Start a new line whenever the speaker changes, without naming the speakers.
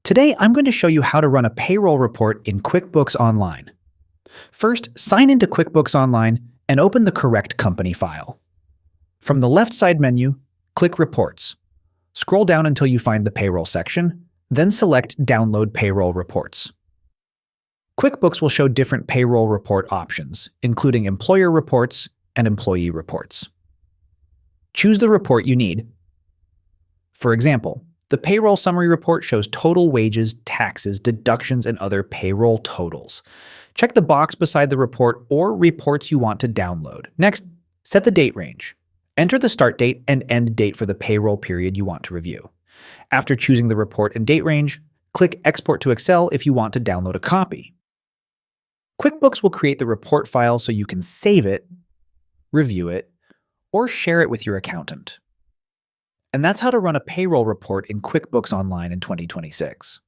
Today, I'm going to show you how to run a payroll report in QuickBooks Online. First, sign into QuickBooks Online and open the correct company file. From the left side menu, click Reports. Scroll down until you find the Payroll section, then select Download Payroll Reports. QuickBooks will show different payroll report options, including employer reports and employee reports. Choose the report you need. For example, the Payroll Summary report shows total wages, taxes, deductions, and other payroll totals. Check the box beside the report or reports you want to download. Next, set the date range. Enter the start date and end date for the payroll period you want to review. After choosing the report and date range, click Export to Excel if you want to download a copy. QuickBooks will create the report file so you can save it, review it, or share it with your accountant. And that's how to run a payroll report in QuickBooks Online in 2026.